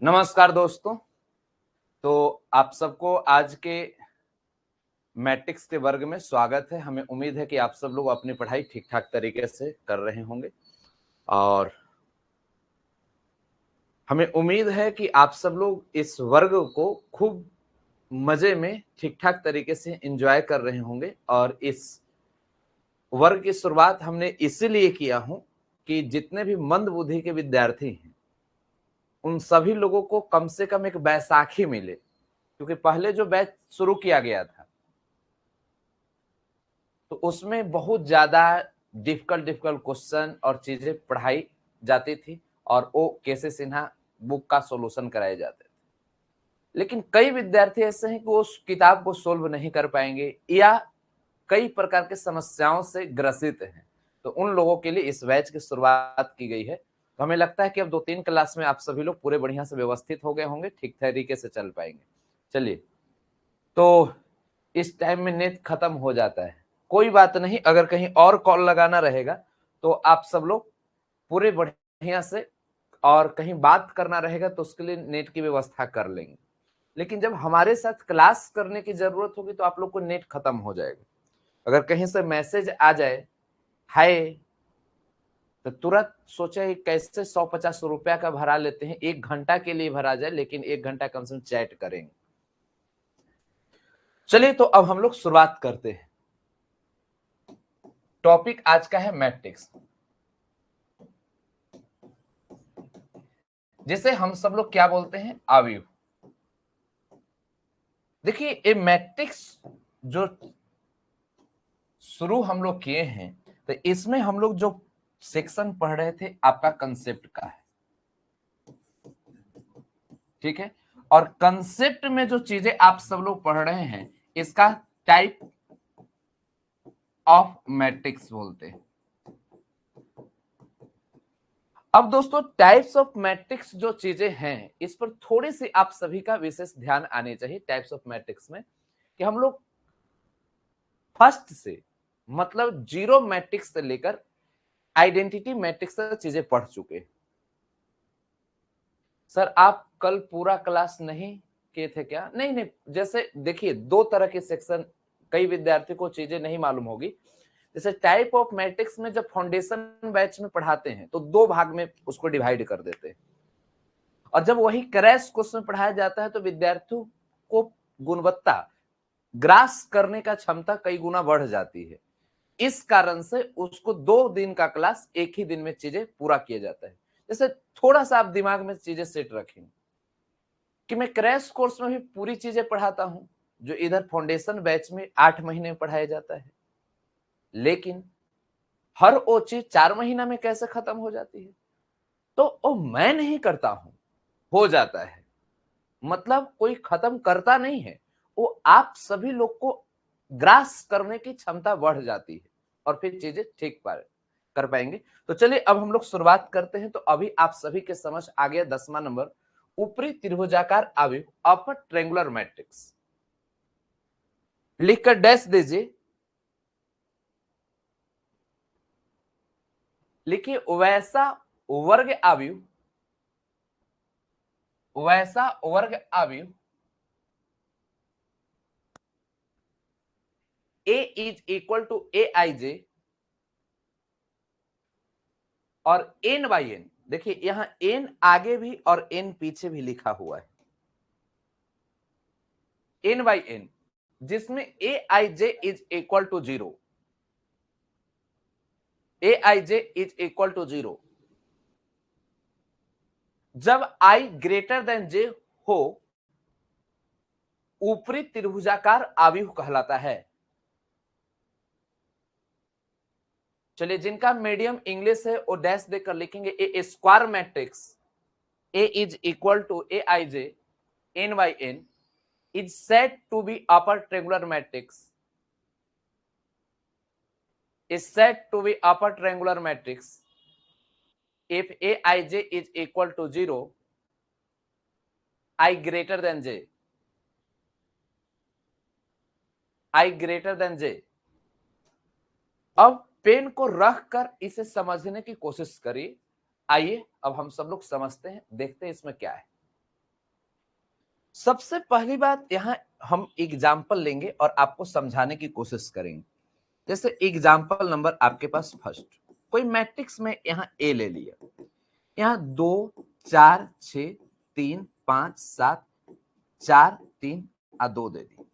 नमस्कार दोस्तों। तो आप सबको आज के मैट्रिक्स के वर्ग में स्वागत है। हमें उम्मीद है कि आप सब लोग अपनी पढ़ाई ठीक ठाक तरीके से कर रहे होंगे और हमें उम्मीद है कि आप सब लोग इस वर्ग को खूब मजे में ठीक ठाक तरीके से एंजॉय कर रहे होंगे। और इस वर्ग की शुरुआत हमने इसीलिए किया हूं कि जितने भी मंद बुद्धि के विद्यार्थी हैं उन सभी लोगों को कम से कम एक बैसाखी मिले, क्योंकि पहले जो बैच शुरू किया गया था तो उसमें बहुत ज्यादा डिफिकल्ट क्वेश्चन और चीजें पढ़ाई जाती थी और वो केसी सिन्हा बुक का सॉल्यूशन कराए जाते थे। लेकिन कई विद्यार्थी ऐसे हैं कि वो उस किताब को सोल्व नहीं कर पाएंगे या कई प्रकार के समस्याओं से ग्रसित हैं। तो उन लोगों के लिए इस बैच की शुरुआत की गई है। तो हमें लगता है कि अब 2-3 क्लास में आप सभी लोग पूरे बढ़िया से व्यवस्थित हो गए होंगे, ठीक तरीके से चल पाएंगे। चलिए, तो इस टाइम में नेट खत्म हो जाता है, कोई बात नहीं। अगर कहीं और कॉल लगाना रहेगा तो आप सब लोग पूरे बढ़िया से, और कहीं बात करना रहेगा तो उसके लिए नेट की व्यवस्था कर लेंगे। लेकिन जब हमारे साथ क्लास करने की जरूरत होगी तो आप लोग को नेट खत्म हो जाएगा। अगर कहीं से मैसेज आ जाए हाय, तो तुरंत सोचे कैसे 150 रुपया का भरा लेते हैं, 1 घंटा के लिए भरा जाए, लेकिन 1 घंटा कम से कम चैट करेंगे। चलिए, तो अब हम लोग शुरुआत करते हैं। टॉपिक आज का है मैट्रिक्स, जिसे हम सब लोग क्या बोलते हैं, अवयव। देखिए, ये मैट्रिक्स जो शुरू हम लोग किए हैं तो इसमें हम लोग जो सेक्शन पढ़ रहे थे आपका कंसेप्ट का है, ठीक है। और कंसेप्ट में जो चीजें आप सब लोग पढ़ रहे हैं इसका टाइप ऑफ मैट्रिक्स बोलते हैं। अब दोस्तों, टाइप्स ऑफ मैट्रिक्स जो चीजें हैं इस पर थोड़ी सी आप सभी का विशेष ध्यान आने चाहिए। टाइप्स ऑफ मैट्रिक्स में कि हम लोग फर्स्ट से मतलब जीरो मैट्रिक्स से लेकर आइडेंटिटी मैट्रिक्स तक चीजें पढ़ चुके हैं। सर, आप कल पूरा क्लास नहीं किए थे क्या? नहीं नहीं, जैसे देखिए, दो तरह के सेक्शन, कई विद्यार्थी को चीजें नहीं मालूम होगी। जैसे टाइप ऑफ मैट्रिक्स में जब फाउंडेशन बैच में पढ़ाते हैं तो 2 भाग में उसको डिवाइड कर देते हैं, और जब वही क्रैश कोर्स में पढ़ाया जाता है तो विद्यार्थियों को गुणवत्ता ग्रास करने का क्षमता कई गुना बढ़ जाती है। इस कारण से उसको 2 दिन का क्लास एक ही दिन में चीजें पूरा किया जाता है। जैसे थोड़ा सा आप दिमाग में चीजें सेट रखें कि मैं क्रैश कोर्स में भी पूरी चीजें पढ़ाता हूं जो इधर फाउंडेशन बैच में 8 महीने में पढ़ाया जाता है, लेकिन हर वो चीज 4 महीना में कैसे खत्म हो जाती है? तो वो मैं नहीं करता हूं, हो जाता है। मतलब कोई खत्म करता नहीं है, वो आप सभी लोग को ग्रास करने की क्षमता बढ़ जाती है और फिर चीजें ठीक कर पाएंगे। तो चलिए, अब हम लोग शुरुआत करते हैं। तो अभी आप सभी के समझ आ गया 10वां नंबर, ऊपरी त्रिभुजाकार अवयव, अपर ट्रायंगुलर मैट्रिक्स। लिखकर डैश दीजिए, लिखिए वैसा वर्ग अवयव A is equal to A I जे और n बाई एन। देखिए, यहां n आगे भी और n पीछे भी लिखा हुआ है, n बाई एन, जिसमें A I J is equal to 0, A I J is equal to 0। जब i ग्रेटर देन j हो, ऊपरी त्रिभुजाकार अवयव कहलाता है। चलिए, जिनका मीडियम इंग्लिश है वो डैश देकर लिखेंगे A square matrix A is equal to A I J n by N is said to be upper triangular matrix, is said to be upper triangular matrix if aij is equal to 0, I greater than j, I greater than j। अब pen को रख कर इसे समझने की कोशिश करिए। आइए अब हम सब लोग समझते हैं, देखते हैं इसमें क्या है। सबसे पहली बात, यहां हम एग्जाम्पल लेंगे और आपको समझाने की कोशिश करेंगे। जैसे एग्जाम्पल नंबर आपके पास फर्स्ट, कोई मैट्रिक्स में यहाँ ए ले लिया, यहाँ 2 4 6 3 5 7 4 3 2 दे दी।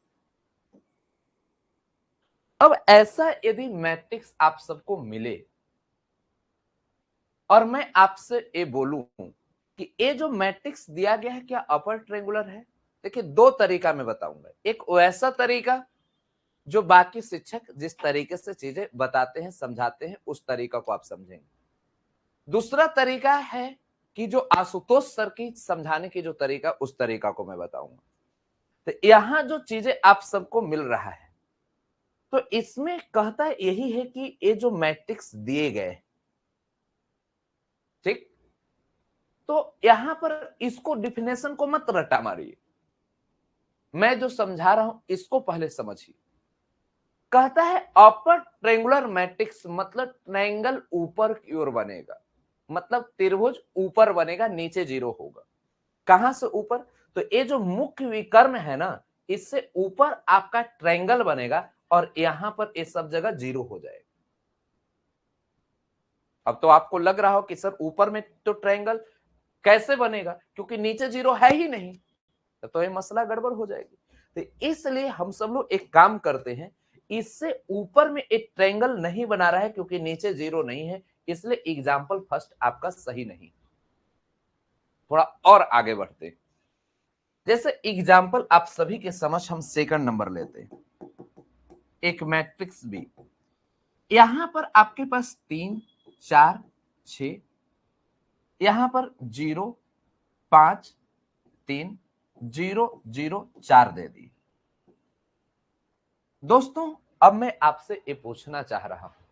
अब ऐसा यदि मैट्रिक्स आप सबको मिले और मैं आपसे ये बोलूं कि ये जो मैट्रिक्स दिया गया है क्या अपर ट्रायंगुलर है, देखिए दो तरीका मैं बताऊंगा। एक वैसा तरीका जो बाकी शिक्षक जिस तरीके से चीजें बताते हैं समझाते हैं उस तरीका को आप समझेंगे। दूसरा तरीका है कि जो आशुतोष सर की समझाने की जो तरीका उस तरीका को मैं बताऊंगा। तो यहां जो चीजें आप सबको मिल रहा है तो इसमें कहता यही है कि ये जो मैट्रिक्स दिए गए, ठीक, तो यहां पर इसको डिफिनेशन को मत रटा मारिए, मैं जो समझा रहा हूं इसको पहले समझिए। कहता है अपर ट्रायंगुलर मैट्रिक्स मतलब ट्रायंगल ऊपर की ओर बनेगा, मतलब त्रिभुज ऊपर बनेगा, नीचे जीरो होगा। कहां से ऊपर? तो ये जो मुख्य विकर्ण है ना, इससे ऊपर आपका ट्रायंगल बनेगा और यहां पर ये सब जगह जीरो हो जाएगा। अब तो आपको लग रहा हो कि सर ऊपर में तो ट्रायंगल कैसे बनेगा, क्योंकि नीचे जीरो है ही नहीं, तो ये मसला गड़बड़ हो जाएगी। तो इसलिए हम सब लोग एक काम करते हैं, इससे ऊपर में एक ट्रायंगल नहीं बना रहा है क्योंकि नीचे जीरो नहीं है, इसलिए एग्जाम्पल फर्स्ट आपका सही नहीं। थोड़ा और आगे बढ़ते हैं। जैसे एग्जाम्पल आप सभी के समझ हम सेकंड नंबर लेते हैं, एक मैट्रिक्स बी। यहां पर आपके पास 3 4 6, यहां पर 0 5 3 0 0 4 दे दी। दोस्तों अब मैं आपसे ये पूछना चाह रहा हूं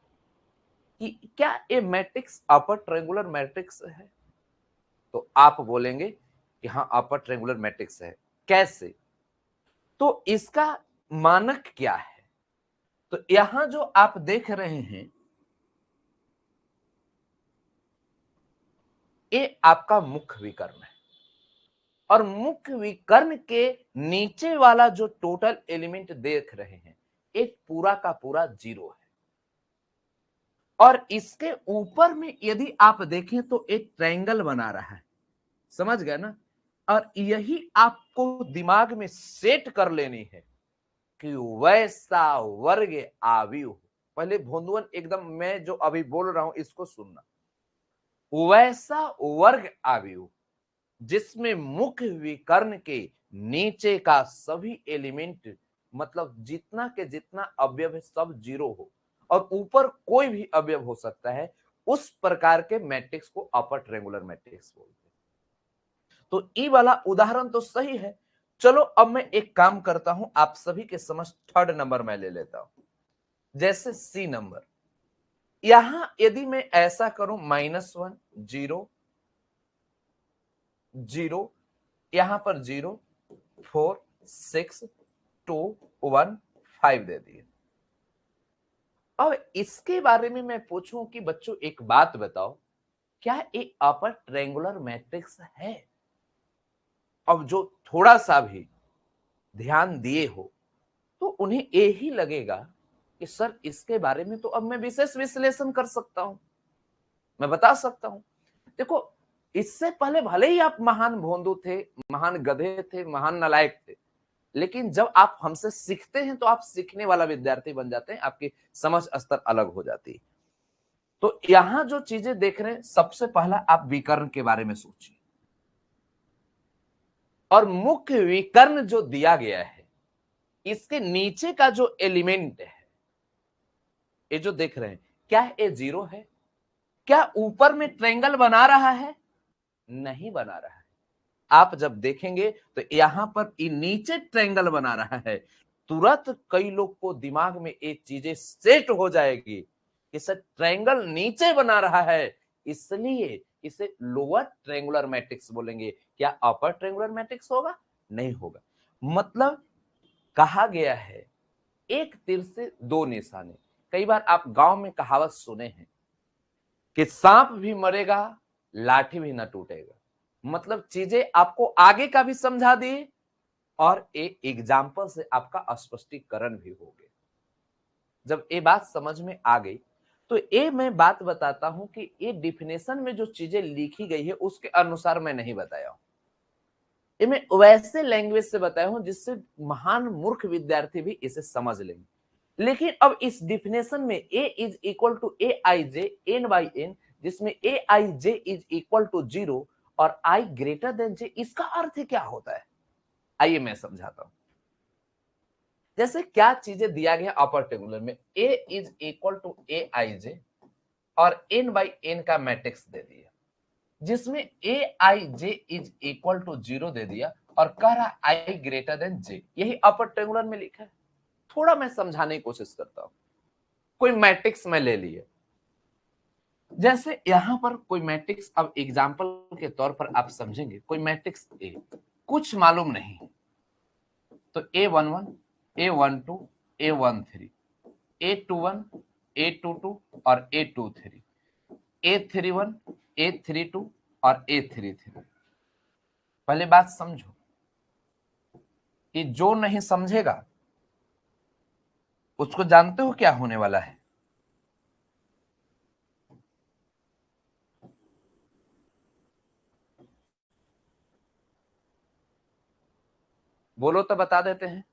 कि क्या ये मैट्रिक्स अपर ट्रायंगुलर मैट्रिक्स है? तो आप बोलेंगे कि हाँ अपर ट्रायंगुलर मैट्रिक्स है। कैसे? तो इसका मानक क्या है? तो यहां जो आप देख रहे हैं ये आपका मुख्य विकर्ण है और मुख्य विकर्ण के नीचे वाला जो टोटल एलिमेंट देख रहे हैं एक पूरा का पूरा जीरो है और इसके ऊपर में यदि आप देखें तो एक ट्रायंगल बना रहा है। समझ गए ना? और यही आपको दिमाग में सेट कर लेनी है कि वैसा वर्ग आव्यूह, पहले भोंदुवन एकदम मैं जो अभी बोल रहा हूं इसको सुनना, वैसा वर्ग आव्यूह जिसमें मुख्य विकर्ण के नीचे का सभी एलिमेंट मतलब जितना के जितना अवयव है सब जीरो हो और ऊपर कोई भी अवयव हो सकता है, उस प्रकार के मैट्रिक्स को अपर ट्रायंगुलर मैट्रिक्स बोलते हैं। तो ई वाला उदाहरण तो सही है। चलो अब मैं एक काम करता हूं, आप सभी के समझ थर्ड नंबर मैं ले लेता हूं। जैसे सी नंबर, यहां यदि मैं ऐसा करूं -1 0 0, यहां पर 0 4 6 2 1 5 दे दिए। अब इसके बारे में मैं पूछूं कि बच्चों एक बात बताओ, क्या ये अपर ट्रायंगुलर मैट्रिक्स है? अब जो थोड़ा सा भी ध्यान दिए हो तो उन्हें यही लगेगा कि सर इसके बारे में तो अब मैं विशेष विश्लेषण कर सकता हूं, मैं बता सकता हूं। देखो इससे पहले भले ही आप महान भोंदू थे, महान गधे थे, महान नालायक थे, लेकिन जब आप हमसे सीखते हैं तो आप सीखने वाला विद्यार्थी बन जाते हैं, आपकी समझ स्तर अलग हो जाती है। तो यहां जो चीजें देख रहे हैं, सबसे पहला आप विकर्ण के बारे में सोचिए और मुख्य विकर्ण जो दिया गया है इसके नीचे का जो एलिमेंट है ये जो देख रहे हैं, क्या ये जीरो है? क्या ऊपर में ट्रायंगल बना रहा है? नहीं बना रहा है। आप जब देखेंगे तो यहां पर नीचे ट्रायंगल बना रहा है, तुरंत कई लोग को दिमाग में ये चीजें सेट हो जाएगी कि सर ट्रायंगल नीचे बना रहा है, इसलिए इसे लोअर ट्रायंगुलर मैट्रिक्स बोलेंगे। क्या अपर ट्रायंगुलर मैट्रिक्स होगा? नहीं होगा। मतलब कहा गया है एक तीर से दो निशाने। कई बार आप गांव में कहावत सुने हैं कि सांप भी मरेगा लाठी भी ना टूटेगा। मतलब चीजें आपको आगे का भी समझा दिए और ए एग्जाम्पल से आपका स्पष्टीकरण भी हो गया। जब ये बात समझ में आ गई तो ये मैं बात बताता हूं कि ये डिफिनेशन में जो चीजें लिखी गई है उसके अनुसार मैं नहीं बताया हूं, ये मैं वैसे लैंग्वेज से बताया हूं जिससे महान मूर्ख विद्यार्थी भी इसे समझ लेंगे। लेकिन अब इस डिफिनेशन में a is equal to A I J N by N, जिसमें A I J is equal to 0 और i ग्रेटर देन जे, इसका अर्थ क्या होता है आइए मैं समझाता हूं। जैसे क्या चीजें दिया गया अपर टेबुलर में, a is equal to A I जे और n बाई एन का मैट्रिक्स दे दिया, जिसमें A I J is equal to 0 दे दिया और कह रहा आई ग्रेटर देन जे, यही अपर टेबुलर में लिखा है। थोड़ा मैं समझाने की कोशिश करता हूं। कोई मैट्रिक्स में ले लिए, जैसे यहां पर कोई मैट्रिक्स, अब एग्जांपल के तौर पर आप समझेंगे, कोई मैट्रिक्स ए कुछ मालूम नहीं तो A11 A12 A13 A21 A22 और A23 A31 A32 और A33। पहले बात समझो कि जो नहीं समझेगा उसको जानते हो क्या होने वाला है? बोलो तो बता देते हैं।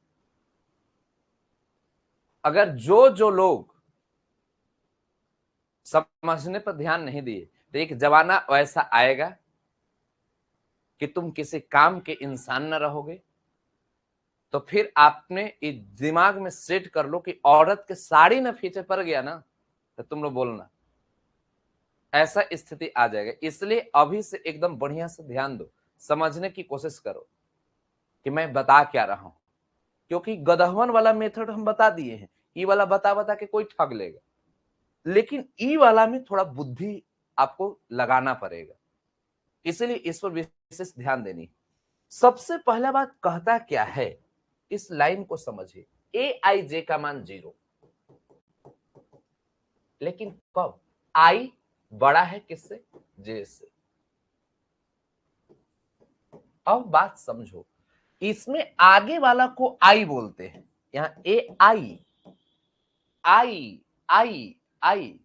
अगर जो लोग समझने पर ध्यान नहीं दिए तो एक जमाना वैसा आएगा कि तुम किसी काम के इंसान न रहोगे, तो फिर आपने इस दिमाग में सेट कर लो कि औरत के साड़ी न पीछे पड़ गया ना तो तुम लोग बोलना, ऐसा स्थिति आ जाएगा। इसलिए अभी से एकदम बढ़िया से ध्यान दो, समझने की कोशिश करो कि मैं बता क्या रहा हूं, क्योंकि गदहवन वाला मेथड हम बता दिए हैं, ई वाला बता बता के कोई ठग लेगा, लेकिन ई वाला में थोड़ा बुद्धि आपको लगाना पड़ेगा, इसलिए इस पर विशेष ध्यान देनी। सबसे पहला बात कहता क्या है, इस लाइन को समझिए, ए आई जे का मान 0, लेकिन कब? आई बड़ा है किससे? जे से। अब बात समझो, इसमें आगे वाला को आई बोलते हैं, यहां ए आई आई आई आई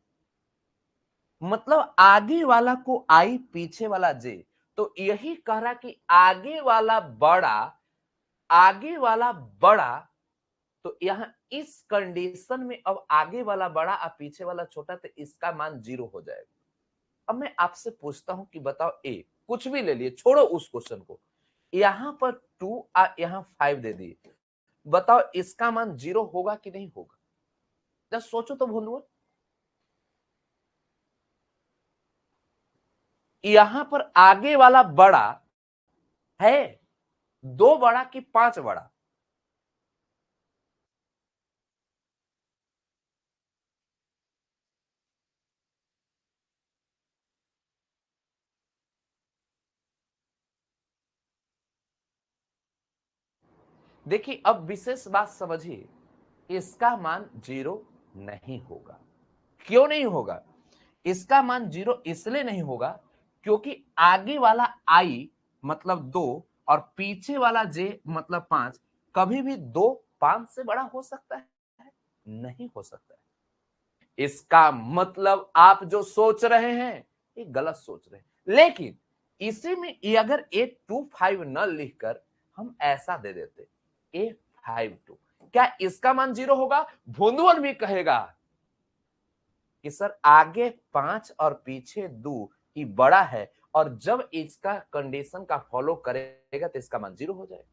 मतलब आगे वाला को आई, पीछे वाला जे। तो यही कह रहा कि आगे वाला बड़ा, आगे वाला बड़ा, तो यहां इस कंडीशन में अब आगे वाला बड़ा और पीछे वाला छोटा, तो इसका मान 0 हो जाएगा। अब मैं आपसे पूछता हूं कि बताओ, ए कुछ भी ले लिए, छोड़ो उस क्वेश्चन को, यहां पर 2 और यहां 5 दे दिए, बताओ इसका मान 0 होगा कि नहीं होगा? जब सोचो तो भूलो, यहां पर आगे वाला बड़ा है 2 बड़ा कि 5 बड़ा? देखिए अब विशेष बात समझिए, इसका मान 0 नहीं होगा। क्यों नहीं होगा? इसका मान 0 इसलिए नहीं होगा क्योंकि आगे वाला आई मतलब 2 और पीछे वाला जे मतलब 5, कभी भी 2 5 से बड़ा हो सकता है? नहीं हो सकता है। इसका मतलब आप जो सोच रहे हैं ये गलत सोच रहे हैं। लेकिन इसी में अगर A25 न लिखकर हम ऐसा दे देते A52, क्या इसका मान 0 होगा? भोंदुअल भी कहेगा कि सर आगे 5 और पीछे 2 ही बड़ा है, और जब इसका कंडीशन का फॉलो करेगा तो इसका मान 0 हो जाएगा।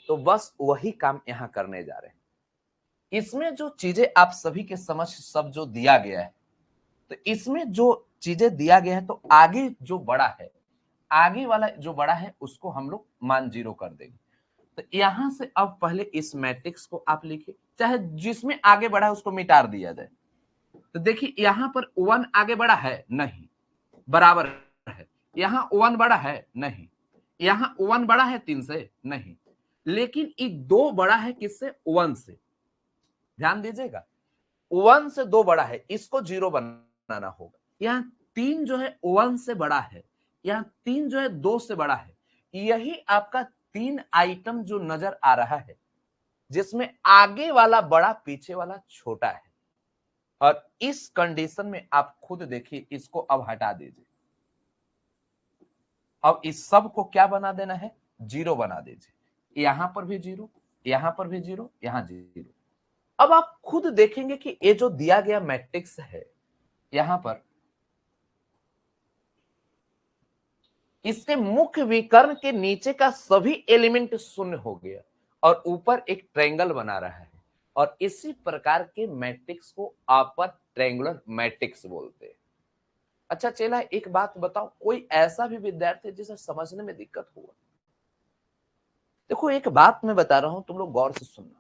तो बस वही काम यहां करने जा रहे हैं। इसमें जो चीजें आप सभी के समझ सब जो दिया गया है, तो इसमें जो चीजें दिया गया है, तो आगे जो बड़ा है, आगे वाला जो बड़ा है उसको हम लोग मान 0 कर देंगे। तो यहां से अब पहले इस मैट्रिक्स को आप लिखिए, चाहे जिसमें आगे बढ़ा है उसको मिटा दिया जाए। तो देखिए यहां पर 1 आगे बढ़ा है नहीं, बराबर है। यहां 1 बड़ा है नहीं, यहां 1 बड़ा है 3 से नहीं, लेकिन ये 2 बड़ा है किससे? 1 से। ध्यान दीजिएगा, 1 से 2 बड़ा है, इसको 0 बनाना होगा। यहाँ 3 जो है 1 से बड़ा है, यहाँ 3 जो है 2 से बड़ा है, यही आपका 3 आइटम जो नजर आ रहा है, जिसमें आगे वाला बड़ा, पीछे वाला छोटा है, और इस कंडीशन में आप खुद देखिए, इसको अब हटा दीजिए। अब इस सब को क्या बना देना है, जीरो बना दीजिए। यहां पर भी जीरो, यहां पर भी जीरो, यहां जीरो। अब आप खुद देखेंगे कि ये जो दिया गया मैट्रिक्स है, यहां पर इसके मुख्य विकर्ण के नीचे का सभी एलिमेंट शून्य हो गया और ऊपर एक ट्रायंगल बना रहा है, और इसी प्रकार के मैट्रिक्स को अपर ट्रायंगुलर मैट्रिक्स बोलते हैं। अच्छा चला, एक बात बताओ, कोई ऐसा भी विद्यार्थी जिसे समझने में दिक्कत हुआ? देखो एक बात मैं बता रहा हूं, तुम लोग गौर से सुनना।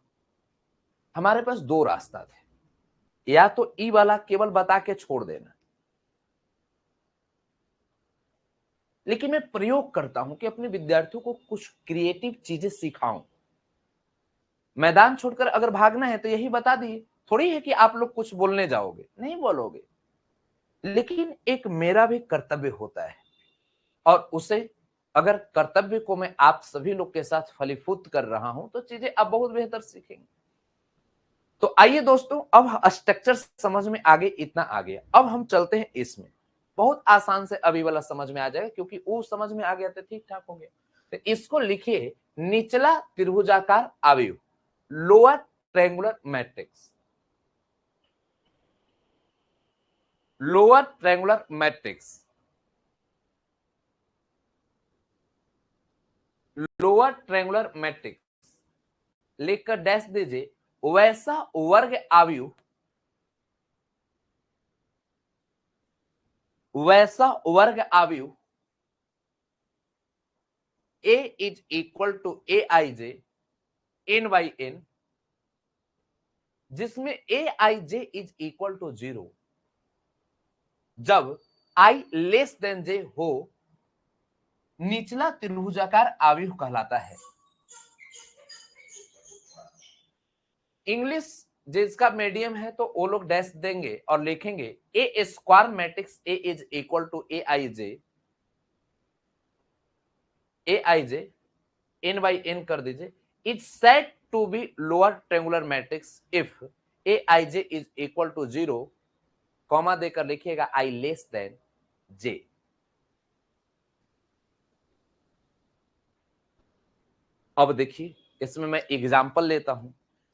हमारे पास दो रास्ता थे, या तो ई वाला केवल बता के छोड़ देना, लेकिन मैं प्रयोग करता हूं कि अपने विद्यार्थियों को कुछ क्रिएटिव चीजें सिखाऊं। मैदान छोड़कर अगर भागना है तो यही बता दिए, थोड़ी है कि आप लोग कुछ बोलने जाओगे, नहीं बोलोगे। लेकिन एक मेरा भी कर्तव्य होता है, और उसे अगर कर्तव्य को मैं आप सभी लोग के साथ फलीभूत कर रहा हूं तो चीजें आप बहुत बेहतर सीखेंगे। तो आइए दोस्तों, अब स्ट्रक्चर समझ में आगे, इतना आ गया। अब हम चलते हैं इसमें, बहुत आसान से अभी वाला समझ में आ जाएगा, क्योंकि वो समझ में आ गया तो ठीक ठाक हो गया। तो इसको लिखिए, निचला त्रिभुजाकार अवयव, lower triangular matrix, lower triangular matrix, lower triangular matrix लिखकर डैश दीजिए। वैसा वर्ग अवयव, वैसा वर्ग अवयव A is equal to A I J N by N, जिसमें A I J is equal to 0, जब आई लेस देन जे हो, निचला त्रिभुजाकार अवयव कहलाता है। इंग्लिश जिसका मीडियम है तो वो लोग डैश देंगे और लिखेंगे A square matrix A is equal to A I J N by N कर दीजिए, is said to be lower triangular matrix if A I J is equal to 0, comma देकर लिखिएगा आई लेस देन जे। अब देखिए, इसमें मैं एग्जांपल लेता हूं,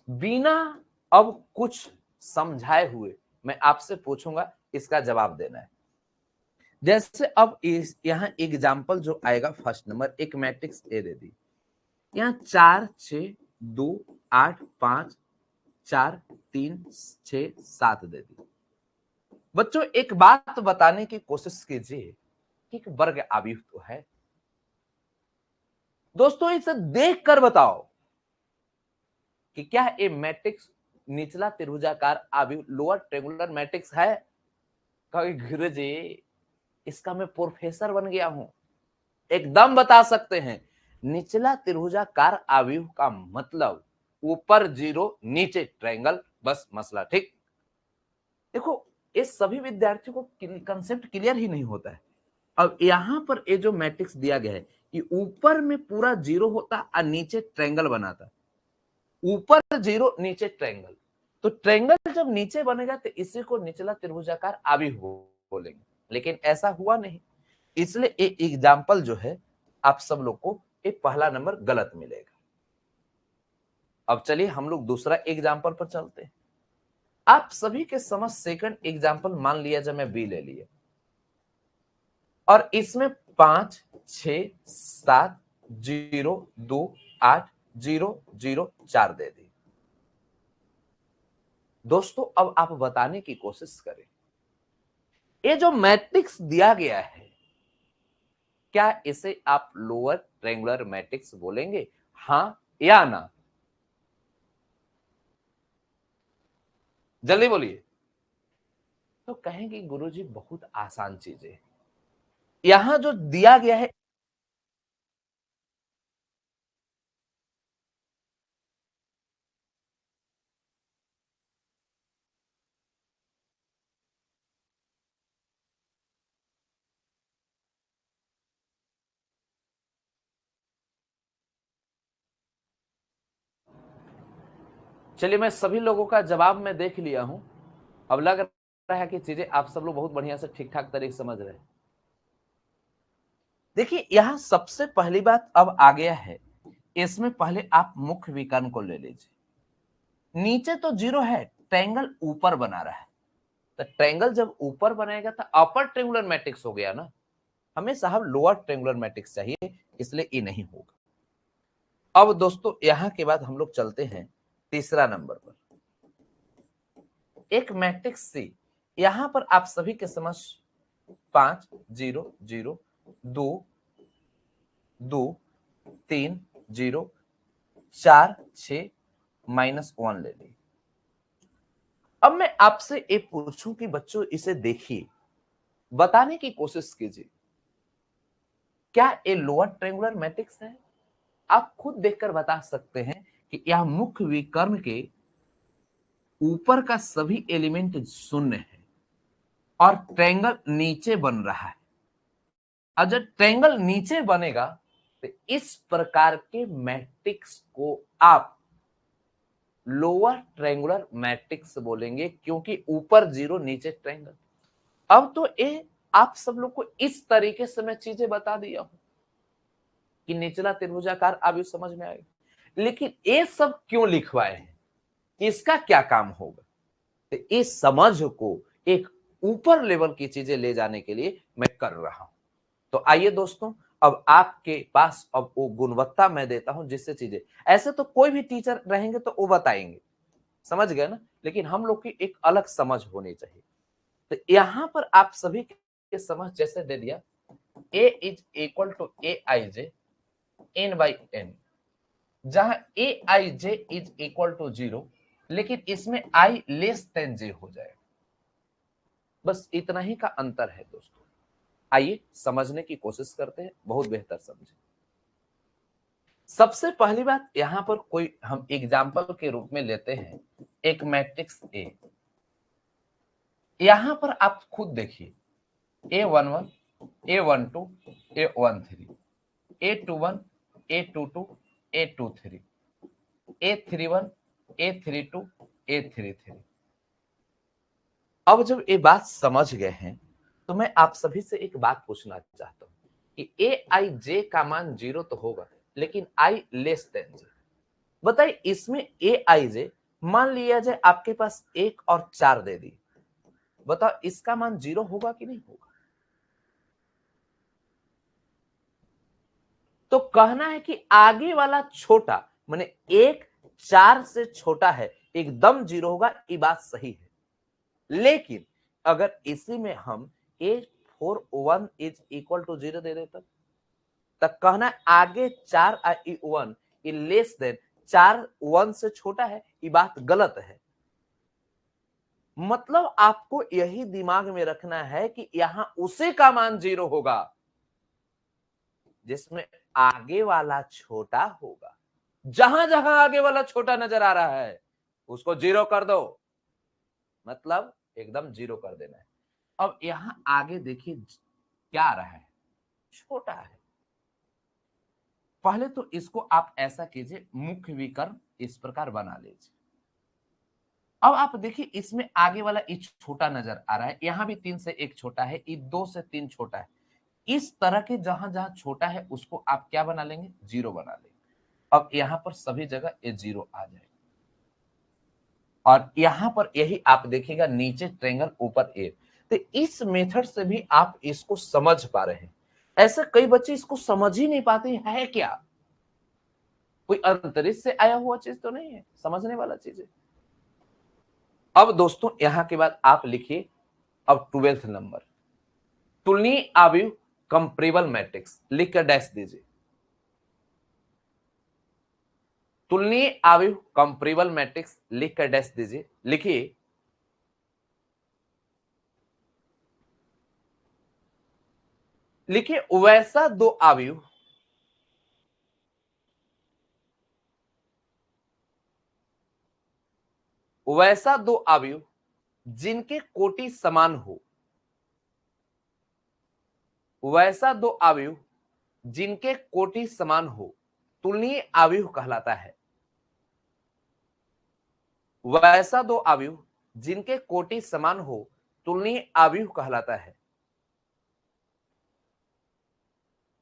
बिना अब कुछ समझाए हुए मैं आपसे पूछूंगा, इसका जवाब देना है। जैसे अब इस यहां एग्जांपल जो आएगा, फर्स्ट नंबर, एक मैट्रिक्स ए दे दी, यहाँ 4 6 2 8 5 4 3 6 7 दे दी। बच्चों एक बात बताने की कोशिश कीजिए कि एक वर्ग अवयव तो है। दोस्तों इसे देख कर बताओ कि क्या ये मैट्रिक्स निचला त्रिभुजाकार अवयव लोअर ट्रायंगुलर मैट्रिक्स है? कभी गुरु जी, इसका मैं प्रोफेसर बन गया हूं, एकदम बता सकते हैं। निचला त्रिभुजाकार अवयव का मतलब ऊपर 0 नीचे ट्रायंगल, बस मसला ठीक। देखो ये सभी विद्यार्थियों को कंसेप्ट क्लियर ही नहीं होता है। अब यहां पर ये जो मैट्रिक्स दिया गया है कि ऊपर में पूरा 0 होता और नीचे ट्रायंगल बनाता, ऊपर 0 नीचे ट्रायंगल, तो ट्रायंगल जब नीचे बनेगा तो इसी को निचला त्रिभुजाकार अवयव बोलेंगे, लेकिन ऐसा हुआ नहीं। इसलिए ये एग्जाम्पल जो है आप सब लोग को ये पहला नंबर गलत मिलेगा। अब चलिए हम लोग दूसरा एग्जाम्पल पर चलते हैं। आप सभी के समझ सेकंड एग्जाम्पल मान लिया जब मैं बी ले लिया, और इसमें 5 6 7 0 2 8 0 0 4 दे दी। दोस्तों अब आप बताने की कोशिश करें, ये जो मैट्रिक्स दिया गया है, क्या इसे आप लोअर ट्रायंगुलर मैट्रिक्स बोलेंगे, हां या ना? जल्दी बोलिए। तो कहेंगे गुरुजी बहुत आसान चीज है, यहां जो दिया गया है चलिए, मैं सभी लोगों का जवाब मैं देख लिया हूं। अब लग रहा है कि चीजें आप सब लोग बहुत बढ़िया से ठीक ठाक तरीके से समझ रहे हैं। देखिए, यहां सबसे पहली बात अब आ गया है, इसमें पहले आप मुख्य विकर्ण को ले लीजिए। नीचे तो 0 है, ट्रायंगल ऊपर बना रहा है, तो ट्रायंगल जब ऊपर बनेगा तो अपर ट्रायंगुलर मैट्रिक्स हो गया ना। हमें साहब लोअर ट्रायंगुलर मैट्रिक्स चाहिए, इसलिए ये नहीं होगा। अब दोस्तों यहां के बाद हम लोग चलते हैं तीसरा नंबर पर, एक मैट्रिक्स सी। यहां पर आप सभी के समझ 5 0 0 2 2 3 0 4 6 -1 ले ली। अब मैं आपसे एक पूछूं कि बच्चों इसे देखिए, बताने की कोशिश कीजिए, क्या ये लोअर ट्रायंगुलर मैट्रिक्स है? आप खुद देखकर बता सकते हैं कि यह मुख्य विकर्ण के ऊपर का सभी एलिमेंट शून्य है और ट्रायंगल नीचे बन रहा है। और जब ट्रायंगल नीचे बनेगा तो इस प्रकार के मैट्रिक्स को आप लोअर ट्रायंगुलर मैट्रिक्स बोलेंगे, क्योंकि ऊपर 0 नीचे ट्रायंगल। अब तो ये आप सब लोग को इस तरीके से मैं चीजें बता दिया हूं कि निचला त्रिभुजाकार आप समझ में आएगा, लेकिन ये सब क्यों लिखवाए हैं, इसका क्या काम होगा? तो इस समझ को एक ऊपर लेवल की चीजें ले जाने के लिए मैं कर रहा हूं। तो आइए दोस्तों, अब आपके पास अब वो गुणवत्ता मैं देता हूं, जिससे चीजें, ऐसे तो कोई भी टीचर रहेंगे तो वो बताएंगे, समझ गए ना, लेकिन हम लोग की एक अलग समझ होनी चाहिए। तो यहां पर आप सभी के समझ जैसे दे दिया, a is equal to A I J N by N, जहां A I J is equal to 0, लेकिन इसमें आई लेस देन जे हो जाएगा। बस इतना ही का अंतर है दोस्तों। आइए समझने की कोशिश करते हैं, बहुत बेहतर समझे। सबसे पहली बात, यहां पर कोई हम एग्जाम्पल के रूप में लेते हैं एक मैट्रिक्स ए। यहां पर आप खुद देखिए, A11 A12 A13 A21 A22 A23 A31 A32 A33। अब जब ये बात समझ गए हैं तो मैं आप सभी से एक बात पूछना चाहता हूं कि ए आई जे का मान 0 तो होगा, लेकिन आई लेस देन जे। बताइए, इसमें ए आई जे मान लिया जाए आपके पास 1 और 4 दे दी, बताओ इसका मान 0 होगा कि नहीं होगा? तो कहना है कि आगे वाला छोटा, माने 1 4 से छोटा है, एकदम 0 होगा, ये बात सही है। लेकिन अगर इसी में हम A41 इज इक्वल टू 0 दे देते, तब कहना आगे 4 1 ये लेस देन 4 1 से छोटा है, ये बात गलत है। मतलब आपको यही दिमाग में रखना है कि यहां उसी का मान 0 होगा जिसमें आगे वाला छोटा होगा। जहां जहां आगे वाला छोटा नजर आ रहा है उसको 0 कर दो, मतलब एकदम 0 कर देना है। अब यहां आगे देखिए क्या आ रहा है, छोटा है। पहले तो इसको आप ऐसा कीजिए, मुख्य विकर्ण इस प्रकार बना लीजिए। अब आप देखिए इसमें आगे वाला ये छोटा नजर आ रहा है, यहां भी 3 से 1 छोटा है, ये 2 से 3 छोटा है। इस तरह के जहां जहां छोटा है उसको आप क्या बना लेंगे, 0 बना लेंगे। अब यहां पर सभी जगह ये 0 आ जाएगा। और यहां पर यही आप देखिएगा, नीचे ट्रायंगल ऊपर ए। तो इस मेथड से भी आप इसको समझ पा रहे हैं। ऐसे कई बच्चे इसको समझ ही नहीं पाते है क्या, कोई अंतरिक्ष से आया हुआ चीज तो नहीं है, समझने वाला चीज है। अब दोस्तों यहां के बाद आप लिखिए अब 12th नंबर, तुलनीय आव्यूह कंपेरेबल मैट्रिक्स, लिख कर डैश दीजिए। तुलनीय आव्यूह कंपेरेबल मैट्रिक्स लिख कर डैश दीजिए, लिखिए। लिखिए वैसा दो आव्यूह वैसा दो आव्यूह जिनके कोटि समान हो, वैसा दो आव्यूह जिनके कोटि समान हो तुलनीय आव्यूह कहलाता है। वैसा दो अवयव जिनके कोटि समान हो तुलनीय अवयव कहलाता है।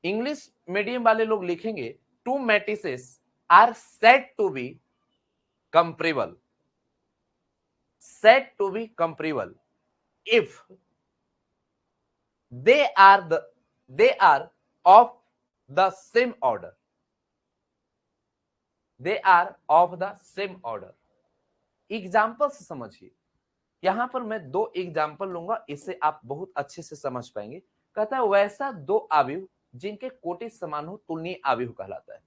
इंग्लिश मीडियम वाले लोग लिखेंगे two matrices are said to be comparable, said to be comparable if they are of the same order, they are of the same order। Example से समझिए, यहां पर मैं दो एग्जाम्पल लूंगा, इससे आप बहुत अच्छे से समझ पाएंगे। कहता है वैसा दो अवयव जिनके कोटि समान हो तुलनीय अवयव कहलाता है।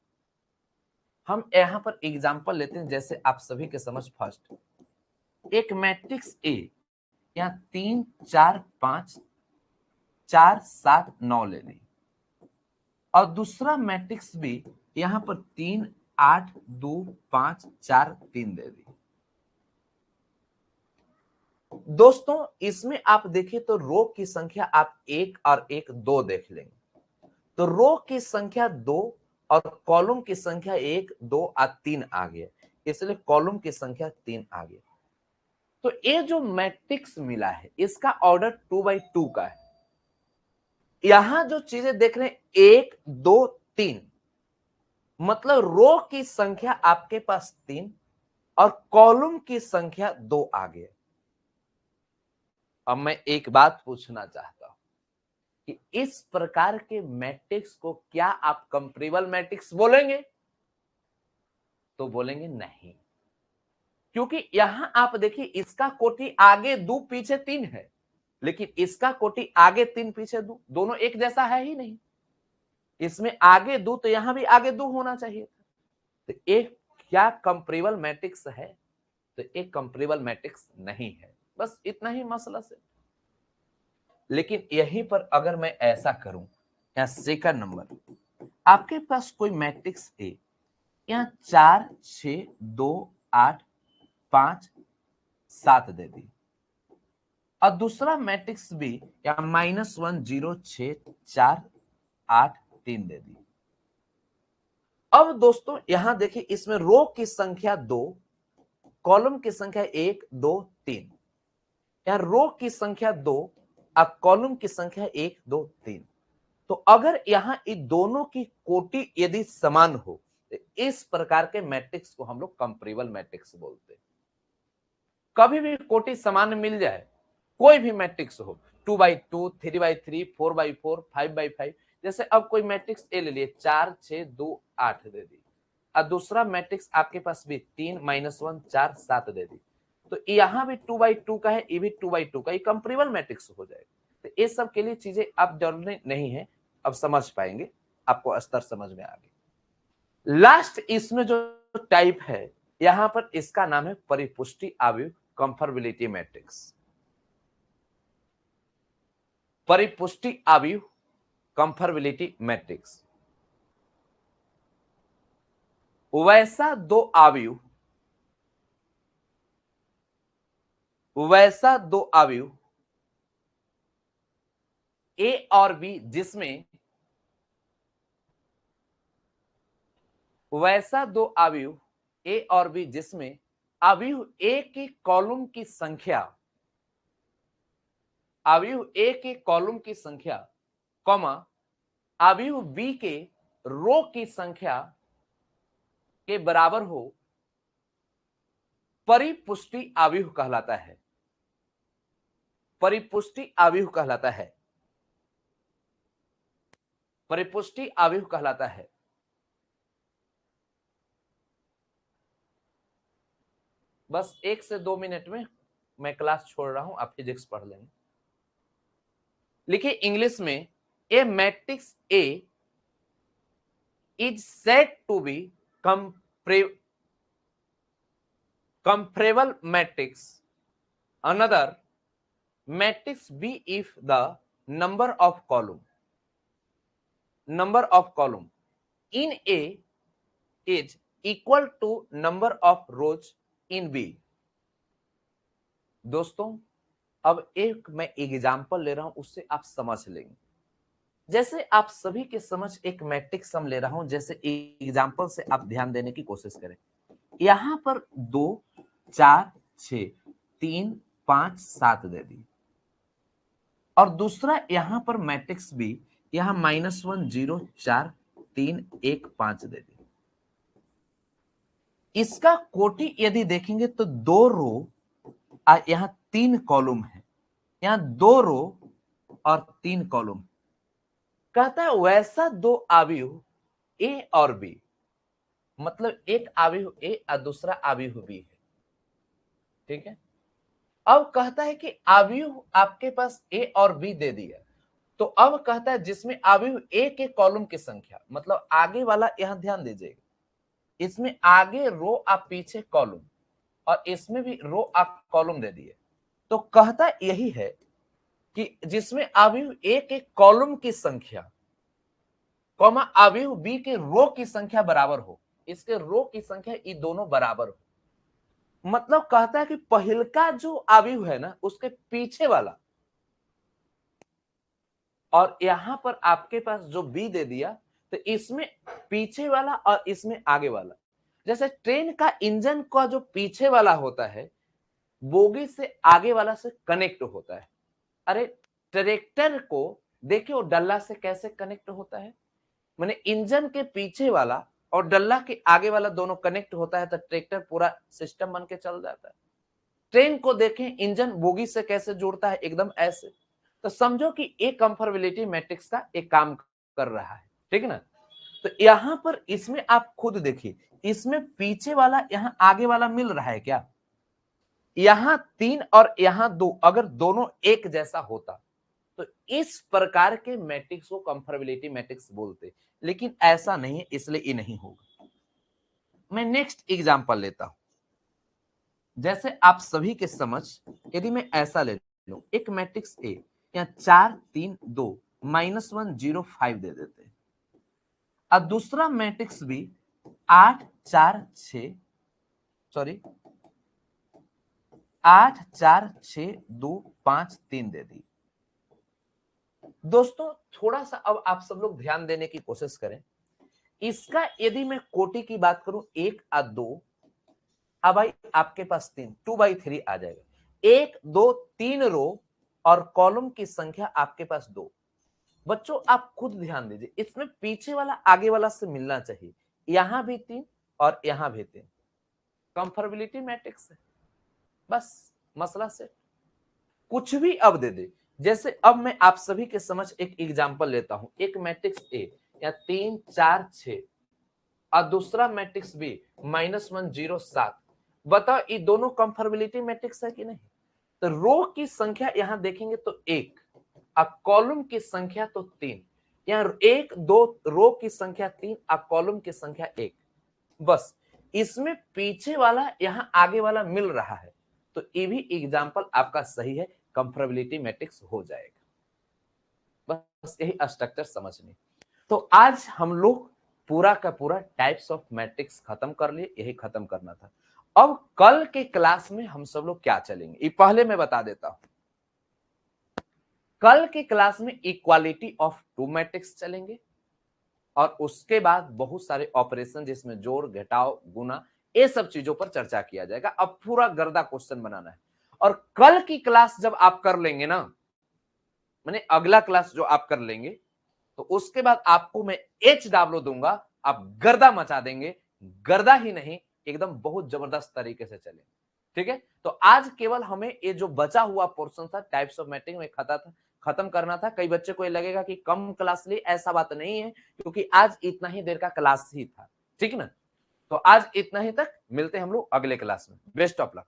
हम यहां पर एग्जाम्पल लेते हैं, जैसे आप सभी के समझ फर्स्ट एक मैट्रिक्स ए, यहाँ 3 4 5 4 7 9 ले ली, और दूसरा मैट्रिक्स भी यहां पर 3 8 2 5 4 3 दे दी। दोस्तों इसमें आप देखिए तो रो की संख्या आप 1 और 1 2 देख लेंगे, तो रो की संख्या 2 और कॉलम की संख्या 1 2 और 3 आ गया, इसलिए कॉलम की संख्या 3 आ गया। तो ये जो मैट्रिक्स मिला है इसका ऑर्डर 2/2 का है। यहां जो चीजें देख रहे हैं 1 2 3, मतलब रो की संख्या आपके पास 3 और कॉलम की संख्या 2 आ गया। अब मैं एक बात पूछना चाहता हूं कि इस प्रकार के मैट्रिक्स को क्या आप कंपेरेबल मैट्रिक्स बोलेंगे? तो बोलेंगे नहीं, क्योंकि यहां आप देखिए इसका कोटि आगे 2 पीछे 3 है, लेकिन इसका कोटि आगे 3 पीछे 2, दोनों एक जैसा है ही नहीं। इसमें आगे 2 तो यहां भी आगे 2 होना चाहिए था। तो एक क्या कंपेरेबल मैट्रिक्स है? तो एक कंपेरेबल मैट्रिक्स नहीं है, बस इतना ही मसला से। लेकिन यहीं पर अगर मैं ऐसा करूं, या सेकंड नंबर आपके पास कोई मैट्रिक्स ए, यहां 4 6 2 8 5 7 दे दी, और दूसरा मैट्रिक्स भी या -1 0 6 4 8 3 दे दी। अब दोस्तों यहां देखिए इसमें रो की संख्या 2, कॉलम की संख्या 1 2 3, यहां रो की संख्या 2 और कॉलम की संख्या 1 2 3। तो अगर यहां इन दोनों की कोटि यदि समान हो तो इस प्रकार के मैट्रिक्स को हम लोग कंपेरेबल मैट्रिक्स बोलते हैं। कभी भी कोटि समान मिल जाए, कोई भी मैट्रिक्स हो, 2/2 3/3 4/4 5/5, जैसे अब कोई मैट्रिक्स ए ले लिए 4 6 2 8 दे दी, और दूसरा मैट्रिक्स आपके पास भी 3 -1 4 7 दे दी, तो यहां भी 2/2 का है, ये भी 2/2 का, ये कंपेरेबल मैट्रिक्स हो जाएगा। तो ये सब के लिए चीजें आप डरने नहीं है, अब समझ पाएंगे, आपको स्तर समझ में आ गया। लास्ट इसमें जो टाइप है यहां पर, इसका नाम है परिपुष्टि अवयव कंफर्टेबिलिटी मैट्रिक्स। परिपुष्टि अवयव कंफर्टेबिलिटी मैट्रिक्स, वैसा दो अवयव, वैसा दो अवयव ए और बी जिसमें, वैसा दो अवयव ए और बी जिसमें अवयव ए की कॉलम की संख्या, अवयव ए के कॉलम की संख्या, कॉमा अवयव बी के रो की संख्या के बराबर हो, परिपुष्टि अवयव कहलाता है। परिपुष्टि अवयव कहलाता है, परिपुष्टि अवयव कहलाता है। बस 1 से 2 मिनट में मैं क्लास छोड़ रहा हूं, आप फिजिक्स पढ़ लेंगे। लिखिए इंग्लिश में, A matrix A is said to be comparable matrix another matrix B if the number of column in A is equal to number of rows in B। दोस्तों अब एक मैं एग्जांपल ले रहा हूं, उससे आप समझ लेंगे। जैसे आप सभी के समझ एक मैट्रिक्स सम ले रहा हूं, जैसे एग्जांपल से आप ध्यान देने की कोशिश करें। यहां पर 2 4 6 3 5 7 दे दी। और दूसरा यहां पर मैट्रिक्स बी, यहां -1 0 4 3 1 5 दे दी। इसका कोटि यदि देखेंगे तो 2 रो, यहां 3 कॉलम है, यहां 2 रो और 3 कॉलम। कहता है वैसा दो अवयव ए और बी, मतलब एक अवयव ए और दूसरा अवयव बी है, ठीक है। अब कहता है कि अवयव आपके पास ए और बी दे दिया, तो अब कहता है जिसमें अवयव ए के कॉलम की संख्या, मतलब आगे वाला, यहां ध्यान दीजिएगा, इसमें आगे रो और पीछे कॉलम, और इसमें भी रो और कॉलम दे दिए। तो कहता यही है कि जिसमें अवयव ए के कॉलम की संख्या कॉमा अवयव बी के रो की संख्या बराबर हो, इसके रो की संख्या ये दोनों बराबर हो। मतलब कहता है कि पहिलका जो अवयव है ना, उसके पीछे वाला, और यहां पर आपके पास जो बी दे दिया, तो इसमें पीछे वाला और इसमें आगे वाला। जैसे ट्रेन का इंजन का जो पीछे वाला होता है, बोगी से आगे वाला से कनेक्ट होता है। अरे ट्रैक्टर को देखिए वो डल्ला से कैसे कनेक्ट होता है, माने इंजन के पीछे वाला और डल्ला के आगे वाला दोनों कनेक्ट होता है, तो ट्रैक्टर पूरा सिस्टम बन के चल जाता है। ट्रेन को देखें इंजन बोगी से कैसे जुड़ता है, एकदम ऐसे। तो समझो कि एक कंफर्टेबिलिटी मैट्रिक्स का एक काम कर रहा है, ठीक है ना। तो यहां पर इसमें आप खुद देखिए, इसमें पीछे वाला यहां आगे वाला मिल रहा है क्या, यहां 3 और यहां 2, अगर दोनों एक जैसा होता तो इस प्रकार के मैट्रिक्स को कंफर्टेबिलिटी मैट्रिक्स बोलते, लेकिन ऐसा नहीं है, इसलिए ये नहीं होगा। मैं नेक्स्ट एग्जांपल लेता हूं। जैसे आप सभी के समझ, यदि मैं ऐसा ले लूं, एक मैट्रिक्स ए, यहां 4 3 2 -1 0 5 दे देते हैं, और दूसरा मैट्रिक्स बी 8 4 6 2 5 3 दे दी। दोस्तों थोड़ा सा अब आप सब लोग ध्यान देने की कोशिश करें। इसका यदि मैं कोटि की बात करूं 1 और 2, अब भाई आपके पास 3, 2/3 आ जाएगा। 1 2 3 रो और कॉलम की संख्या आपके पास 2। बच्चों आप खुद ध्यान दीजिए, इसमें पीछे वाला आगे वाला से मिलना चाहिए, यहां भी 3 और यहां भी 3, कंफर्टेबिलिटी मैट्रिक्स है, बस मसला से कुछ भी अब दे दे। जैसे अब मैं आप सभी के समझ एक एग्जांपल लेता हूं, एक मैट्रिक्स ए या 3 4 6 और दूसरा मैट्रिक्स बी -1 0 7। बताओ ये दोनों कंफर्टेबिलिटी मैट्रिक्स है कि नहीं। तो रो की संख्या यहां देखेंगे तो 1 और कॉलम की संख्या तो 3, यहां 1 2 रो की संख्या 3 और कॉलम की संख्या 1। बस इसमें पीछे वाला यहां आगे वाला मिल रहा है, तो ये भी एग्जांपल आपका सही है, कंफर्टेबिलिटी मैट्रिक्स हो जाएगा। बस यही स्ट्रक्चर समझने। तो आज हम लोग पूरा का पूरा टाइप्स ऑफ मैट्रिक्स खत्म कर लिए, यही खत्म करना था। अब कल के क्लास में हम सब लोग क्या चलेंगे, ये पहले मैं बता देता हूं। कल के क्लास में इक्वालिटी ऑफ टू मैट्रिक्स चलेंगे, और उसके बाद बहुत सारे ऑपरेशन जिसमें जोड़ घटाव गुना, ये सब चीजों पर चर्चा किया जाएगा। अब पूरा गर्दा क्वेश्चन बनाना है, और कल की क्लास जब आप कर लेंगे ना, मैंने अगला क्लास जो आप कर लेंगे, तो उसके बाद आपको मैं HW दूंगा, आप गर्दा मचा देंगे। गर्दा ही नहीं, एकदम बहुत जबरदस्त तरीके से चले, ठीक है। तो आज केवल हमें ये जो बचा हुआ पोर्शन था टाइप्स ऑफ मैट्रिक्स में खत्म करना था। कई बच्चे को ये लगेगा कि कम क्लास ली, ऐसा बात नहीं है, क्योंकि आज इतना ही देर का क्लास ही था, ठीक है ना। तो आज इतना ही तक, मिलते हैं हम लोग अगले क्लास में। Best of luck.